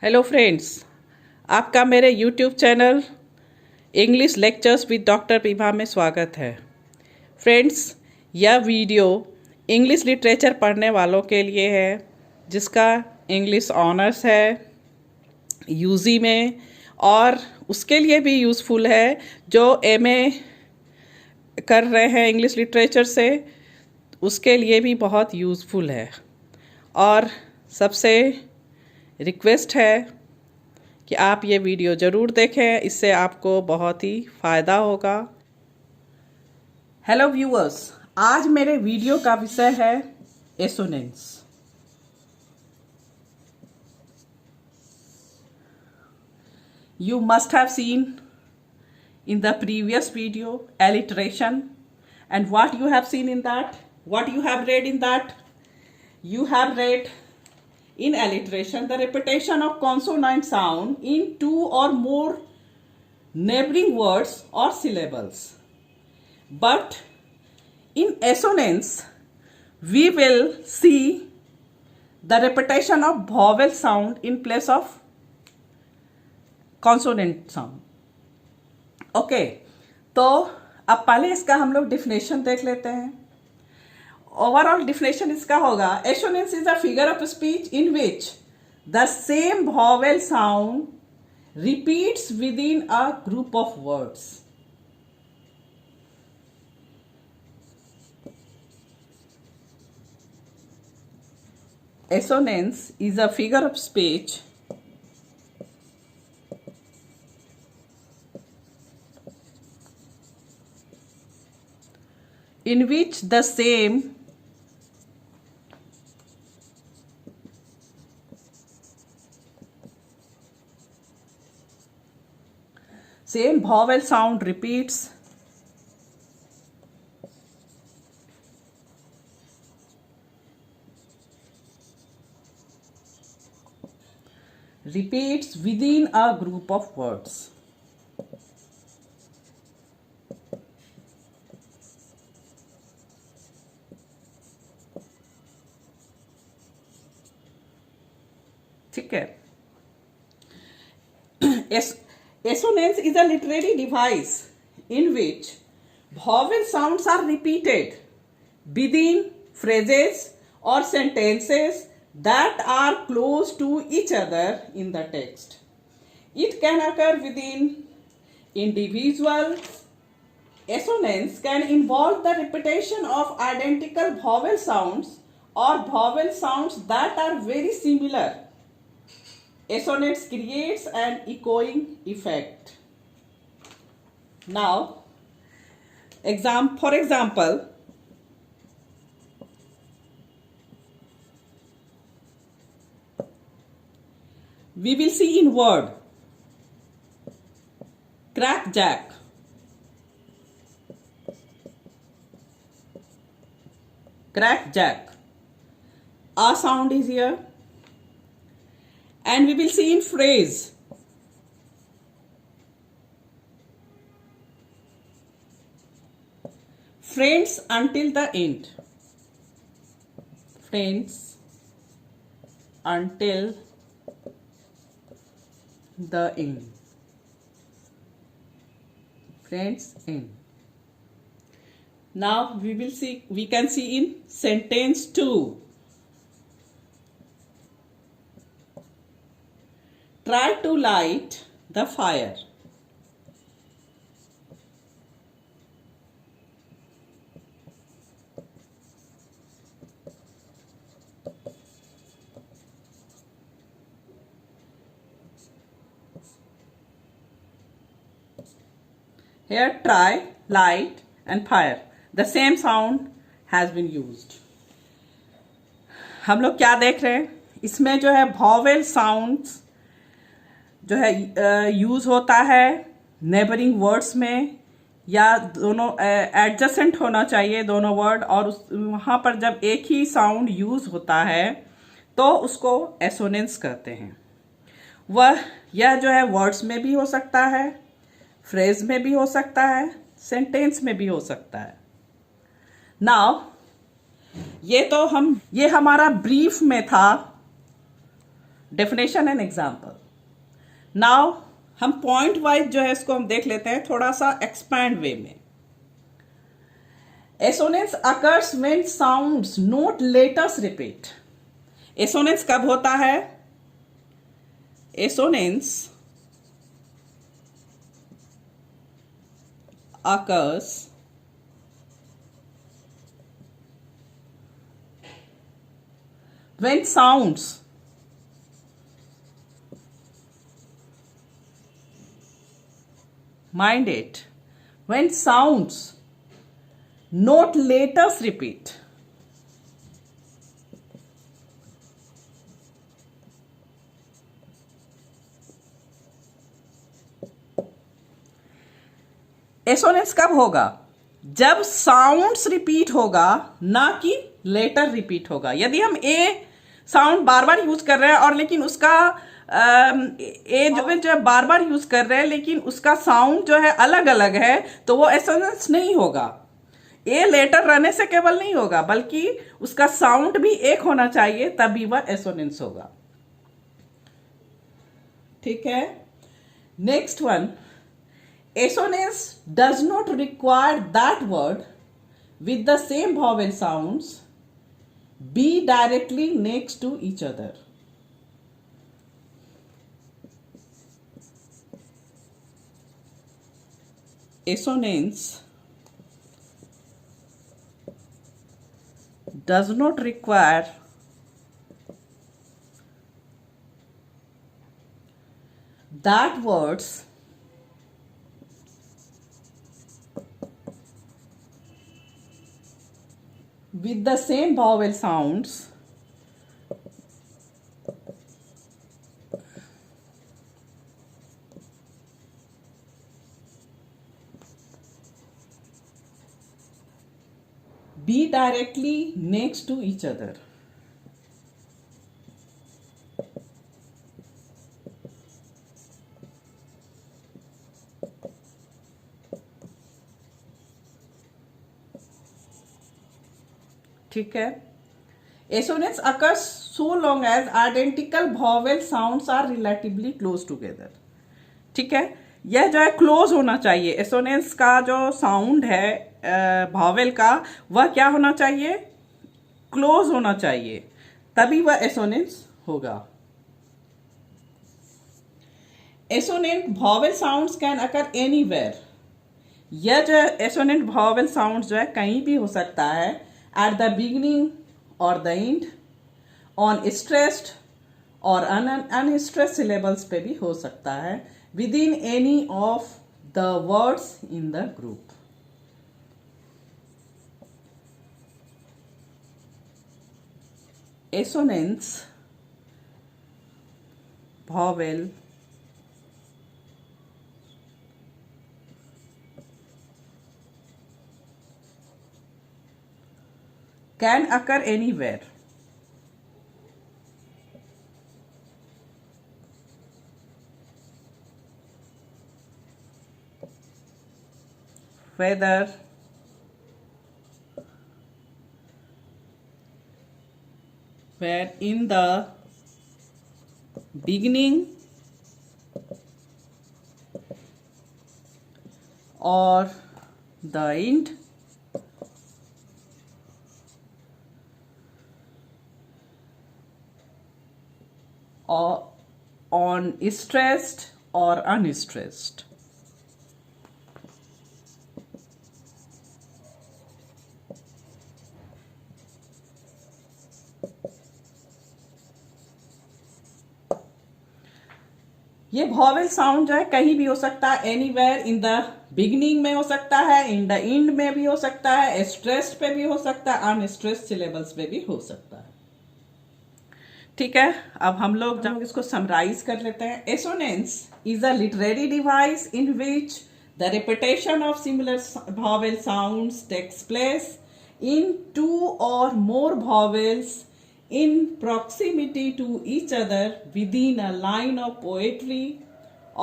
Hello friends, आपका मेरे YouTube channel English lectures with doctor Vibha में स्वागत है। फ्रेंड्स, यह वीडियो इंग्लिश लिटरेचर पढ़ने वालों के लिए है जिसका इंग्लिश ऑनर्स है यूजी में, और उसके लिए भी यूज़फुल है जो एमए कर रहे हैं इंग्लिश लिटरेचर से, उसके लिए भी बहुत यूज़फुल है। और सबसे रिक्वेस्ट है कि आप ये वीडियो ज़रूर देखें, इससे आपको बहुत ही फ़ायदा होगा। हेलो व्यूअर्स, आज मेरे वीडियो का विषय है assonance. You must have seen in the previous video alliteration, and what you have seen in that, what you have read in that, you have read in alliteration the repetition of consonant sound in two or more neighboring words or syllables. But in assonance we will see the repetition of vowel sound in place of consonant sound. Okay, तो अब पहले इसका हम लोग definition देख लेते हैं। Overall definition इसका होगा, assonance is a figure of speech in which the same vowel sound repeats with in a group of words. Assonance is a figure of speech in which the same vowel sound repeats within a group of words। ठीक है। Assonance is a literary device in which vowel sounds are repeated within phrases or sentences that are close to each other in the text. It can occur within individuals. Assonance can involve the repetition of identical vowel sounds or vowel sounds that are very similar. Assonance creates an echoing effect. Now, for example, we will see in word crackjack, crackjack. A sound is here. And we will see in phrase friends until the end, friends until the end, friends end. Now we can see in sentence 2, try to light the fire. Here try, light and fire. The same sound has been used. हम लोग क्या देख रहे हैं, इसमें जो है vowel sounds जो है यूज़ होता है नेबरिंग वर्ड्स में, या दोनों एडजेसेंट होना चाहिए दोनों वर्ड, और वहाँ पर जब एक ही साउंड यूज़ होता है तो उसको एसोनेंस कहते हैं। यह जो है वर्ड्स में भी हो सकता है, फ्रेज में भी हो सकता है, सेंटेंस में भी हो सकता है। नाउ ये हमारा ब्रीफ में था डेफिनेशन एंड एग्जाम्पल. नाउ हम पॉइंट वाइज जो है इसको हम देख लेते हैं थोड़ा सा एक्सपैंड वे में. Assonance occurs when sounds note letters repeat. Assonance कब होता है? Assonance occurs when sounds mind it, when sounds not letters repeat. Assonance कब होगा? जब साउंड्स रिपीट होगा, ना कि लेटर रिपीट होगा. यदि हम ए साउंड बार बार यूज कर रहे हैं और लेकिन उसका ए जो बार बार यूज कर रहे हैं लेकिन उसका साउंड जो है अलग अलग है, तो वो एसोनेंस नहीं होगा. ए लेटर रहने से केवल नहीं होगा, बल्कि उसका साउंड भी एक होना चाहिए, तभी वह एसोनेंस होगा. ठीक है. Next one, assonance does not require that word with the same vowel sounds be directly next to each other. Assonance does not require that words with the same vowel sounds be directly next to each other. ठीक है. Assonance occurs so long as identical vowel sounds are relatively close together. ठीक है. यह जो है close होना चाहिए. Assonance का जो साउंड है वॉवेल का, वह क्या होना चाहिए? क्लोज होना चाहिए, तभी वह एसोनेंस होगा. Assonant vowel sounds can occur anywhere. यह जो एसोनेंट वॉवेल साउंड जो है कहीं भी हो सकता है. At the beginning or the end, on stressed or unstressed syllables पे भी हो सकता है. Within any of the words in the group. Assonance vowel can occur anywhere. Whether where in the beginning or the end, or on stressed or unstressed. ये vowel sound जो है कहीं भी हो सकता है. एनीवेयर, इन द बिगिनिंग में हो सकता है, इन द एंड में भी हो सकता है, स्ट्रेस्ड पे भी हो सकता है, अनस्ट्रेस्ड सिलेबल्स पे भी हो सकता है. ठीक है. अब हम लोग जब इसको समराइज कर लेते हैं. Assonance is a literary device in which the repetition of similar vowel sounds takes place in two or more vowels in proximity to each other within a line of poetry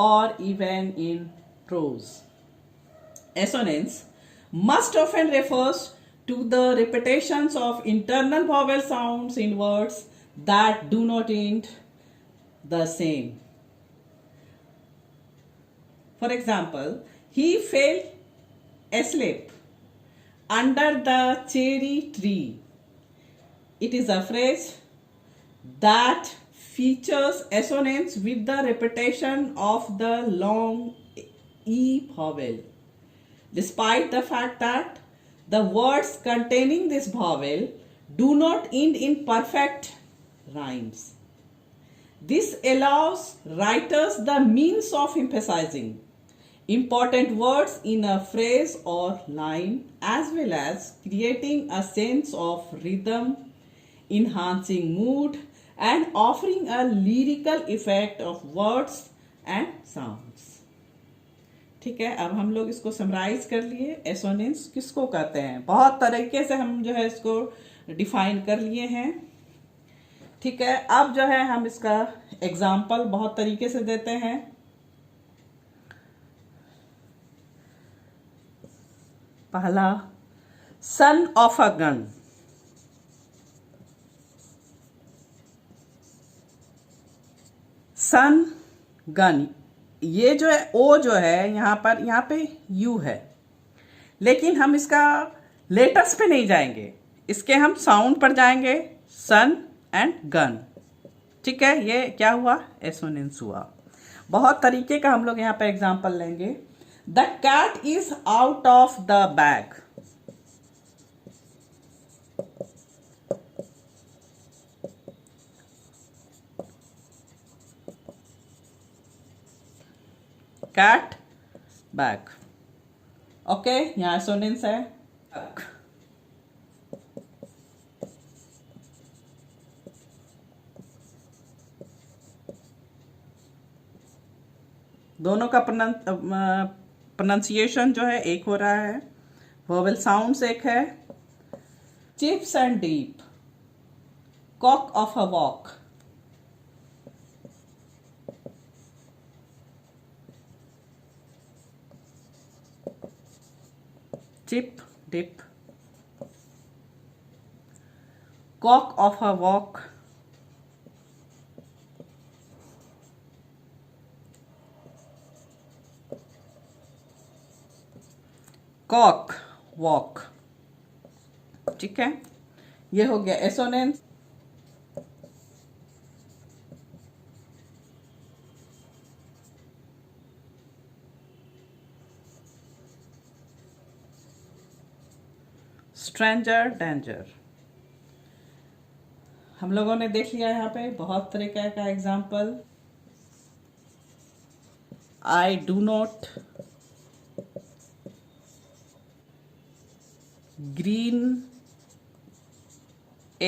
or even in prose. Assonance most often refers to the repetitions of internal vowel sounds in words that do not end the same. For example, he fell asleep under the cherry tree. It is a phrase that features assonance with the repetition of the long E vowel. Despite the fact that the words containing this vowel do not end in perfect rhymes. This allows writers the means of emphasizing important words in a phrase or line, as well as creating a sense of rhythm, enhancing mood, and offering a lyrical effect of words and sounds. ठीक है, अब हम लोग इसको summarise कर लिए. Assonance किसको कहते हैं? बहुत तरीके से हम जो है इसको डिफाइन कर लिए हैं. ठीक है, अब जो है हम इसका एग्जाम्पल बहुत तरीके से देते हैं. पहला, son of a gun. Son, gun. ये जो है ओ जो है यहाँ पे यू है, लेकिन हम इसका लेटर्स पे नहीं जाएंगे, इसके हम साउंड पर जाएंगे. सन एंड गन. ठीक है, ये क्या हुआ? एसोनेंस हुआ. बहुत तरीके का हम लोग यहाँ पे एग्जांपल लेंगे. The cat is out of the bag. Cat, bag. Okay, यहाँ एसोनेंस है. दोनों का प्रोनाउंसिएशन जो है एक हो रहा है. वोवेल साउंड्स एक है. Chips and dip. Cock of a walk. Chip, dip. Cock of a walk. Cock, walk. ठीक है, ये हो गया एसोनेंस. Stranger, danger. हम लोगों ने देख लिया यहाँ पे बहुत तरीके का example. I do not green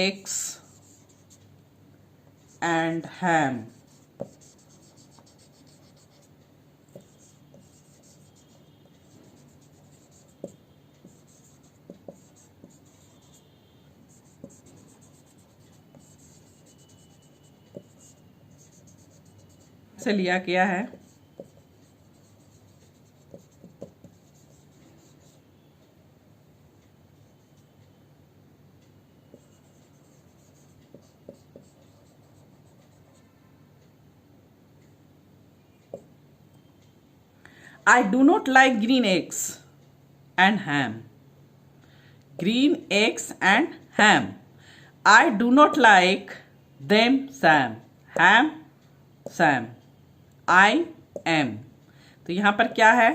eggs and ham. से लिया गया है. I do not like green eggs and ham. Green eggs and ham. I do not like them, Sam. Ham, Sam. I am. तो यहाँ पर क्या है?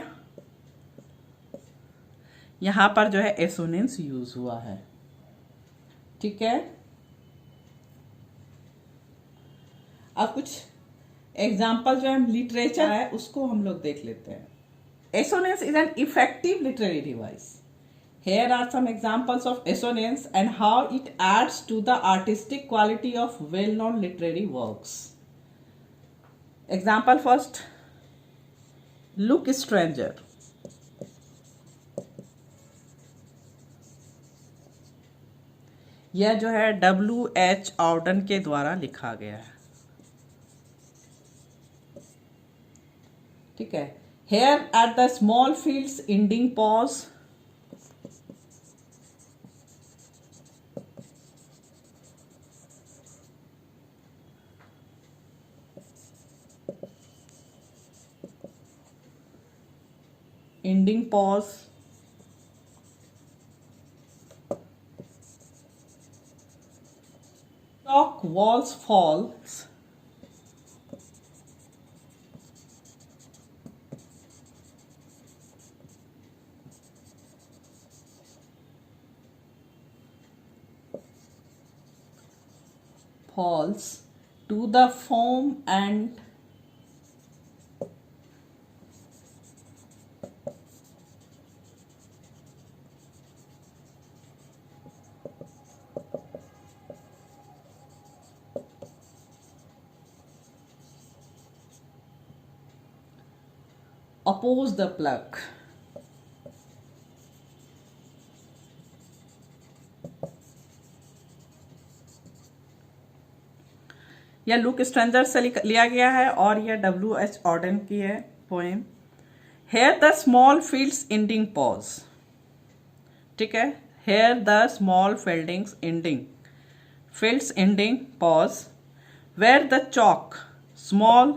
यहाँ पर जो है एसोनेंस यूज हुआ है. ठीक है, अब कुछ एग्जाम्पल जो है लिटरेचर है उसको हम लोग देख लेते हैं. Assonance is an effective literary device. Here are some examples of assonance and how it adds to the artistic quality of well-known literary works. Example first, look stranger. यह जो है W.H. Auden के द्वारा लिखा गया है. ठीक है, here at the small fields ending pause. ending pause, chalk walls falls, falls to the foam and oppose the plug. यह लुक स्ट्रेंजर से लिया गया है और यह W.H. ऑर्डन की है poem. Here the small fields ending pause, ठीक है, here the small fieldings ending fields ending pause, where the chalk small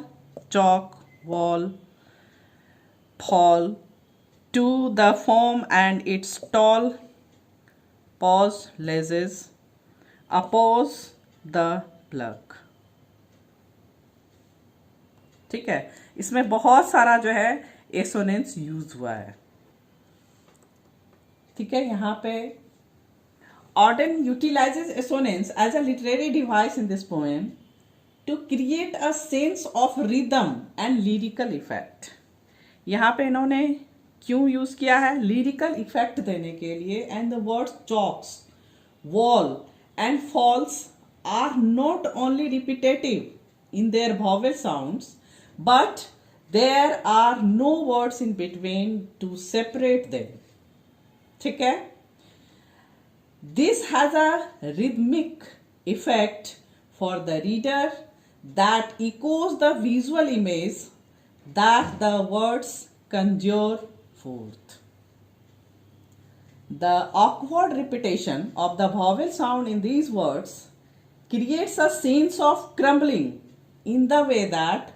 chalk wall fall to the foam and its tall pause ledges oppose the plug। ठीक है, इसमें बहुत सारा जो है assonance use हुआ है। ठीक है, यहाँ पे Auden utilizes assonance as a literary device in this poem to create a sense of rhythm and lyrical effect। यहाँ पे इन्होंने क्यों यूज किया है? लिरिकल इफेक्ट देने के लिए। And the words chalks, wall and falls are not only repetitive in their vowel sounds, but there are no words in between to separate them। ठीक है, this has a rhythmic effect for the reader that echoes the visual image that the words conjure forth। The awkward repetition of the vowel sound in these words creates a sense of crumbling in the way that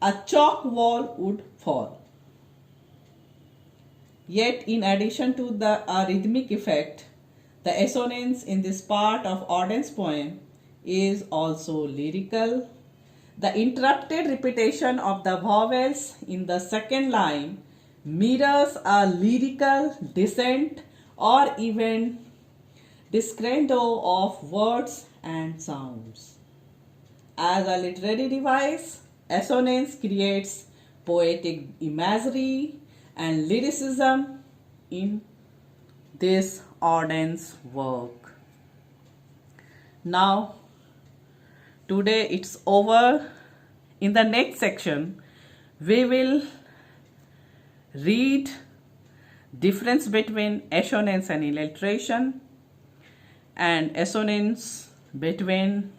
a chalk wall would fall। Yet, in addition to the rhythmic effect, the assonance in this part of Auden's poem is also lyrical। The interrupted repetition of the vowels in the second line mirrors a lyrical descent or even discrescendo of words and sounds। As a literary device, assonance creates poetic imagery and lyricism in this Auden's work। Now, today it's over. In the next section, we will read difference between assonance and alliteration, and assonance between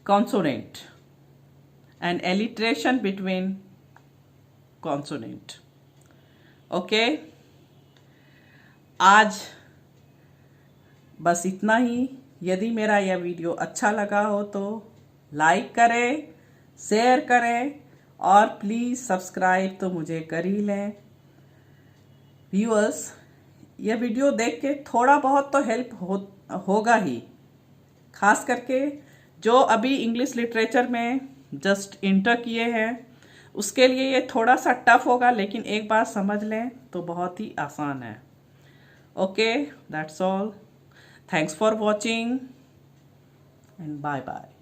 consonant, and alliteration between consonant। Okay, आज बस इतना ही। यदि मेरा यह video अच्छा लगा हो तो लाइक करें, शेयर करें और प्लीज़ सब्सक्राइब तो मुझे कर ही लें। व्यूअर्स, यह वीडियो देख के थोड़ा बहुत तो हेल्प होगा ही, खास करके जो अभी इंग्लिश लिटरेचर में जस्ट इंटर किए हैं उसके लिए ये थोड़ा सा टफ होगा, लेकिन एक बार समझ लें तो बहुत ही आसान है। Okay, that's all. Thanks for watching and bye bye।